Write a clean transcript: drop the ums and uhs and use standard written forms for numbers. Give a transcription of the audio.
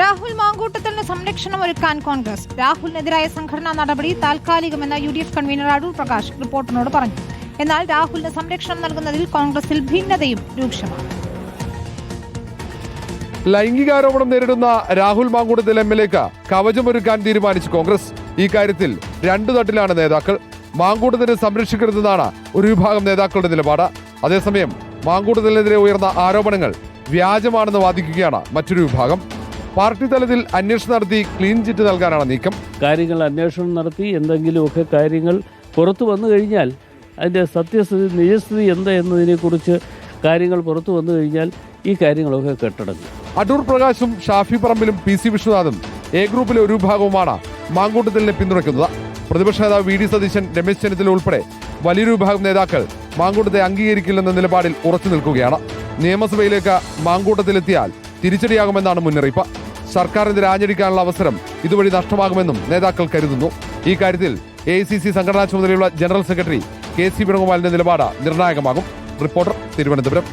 രാഹുൽ മാങ്കൂട്ടത്തിന് സംരക്ഷണം ഒരുക്കാൻ കോൺഗ്രസ്. രാഹുലിനെതിരായ സംഘടനാ നടപടി താൽക്കാലികമെന്ന UDF കൺവീനർ അടൂർ പ്രകാശ് റിപ്പോർട്ടറിനോട് പറഞ്ഞു. എന്നാൽ രാഹുലിന് സംരക്ഷണം നൽകുന്നതിൽ കോൺഗ്രസിൽ ഭിന്നതയും രൂക്ഷമാണ്. ലൈംഗികാരോപണം നേരിടുന്ന രാഹുൽ മാങ്കൂട്ടത്തിൽ MLAക്ക് കവചമൊരുക്കാൻ തീരുമാനിച്ചു കോൺഗ്രസ്. ഈ കാര്യത്തിൽ രണ്ടു തട്ടിലാണ് നേതാക്കൾ. മാങ്കൂട്ടത്തിനെ സംരക്ഷിക്കരുതെന്നാണ് ഒരു വിഭാഗം നേതാക്കളുടെ നിലപാട്. അതേസമയം മാങ്കൂട്ടത്തിനെതിരെ ഉയർന്ന ആരോപണങ്ങൾ വ്യാജമാണെന്ന് വാദിക്കുകയാണ് മറ്റൊരു വിഭാഗം. പാർട്ടി തലത്തിൽ അന്വേഷണം നടത്തി ക്ലീൻ ചിറ്റ് നൽകാനാണ് നീക്കം. കാര്യങ്ങൾ അന്വേഷണം നടത്തി എന്തെങ്കിലുമൊക്കെ കാര്യങ്ങൾ പുറത്തു വന്നു കഴിഞ്ഞാൽ അതിൻ്റെ സത്യസ്ഥിതി നിജസ്ഥിതി എന്താ എന്നതിനെക്കുറിച്ച് കാര്യങ്ങൾ പുറത്തു വന്നു കഴിഞ്ഞാൽ ഈ കാര്യങ്ങളൊക്കെ കെട്ടടങ്ങും. അടൂർ പ്രകാശും ഷാഫി പറമ്പിലും PC വിശ്വനാഥും A ഗ്രൂപ്പിലെ ഒരു വിഭാഗവുമാണ് മാങ്കൂട്ടത്തിലിനെ പിന്തുണയ്ക്കുന്നത്. പ്രതിപക്ഷ നേതാവ് VD സതീശൻ, രമേശ് ചെന്നിത്തല ഉൾപ്പെടെ വലിയൊരു വിഭാഗം നേതാക്കൾ മാങ്കൂട്ടത്തെ അംഗീകരിക്കില്ലെന്ന നിലപാടിൽ ഉറച്ചു നിൽക്കുകയാണ്. നിയമസഭയിലേക്ക് മാങ്കൂട്ടത്തിലെത്തിയാൽ തിരിച്ചടിയാകുമെന്നാണ് മുന്നറിയിപ്പ്. സർക്കാരിനെതിരെ ആഞ്ഞടിക്കാനുള്ള അവസരം ഇതുവഴി നഷ്ടമാകുമെന്നും നേതാക്കൾ കരുതുന്നു. ഈ കാര്യത്തിൽ AICC സംഘടനാ ചുമതലയുള്ള ജനറൽ സെക്രട്ടറി KC വേണുഗോപാലിന്റെ നിലപാട് നിർണായകമാകും. റിപ്പോർട്ടർ, തിരുവനന്തപുരം.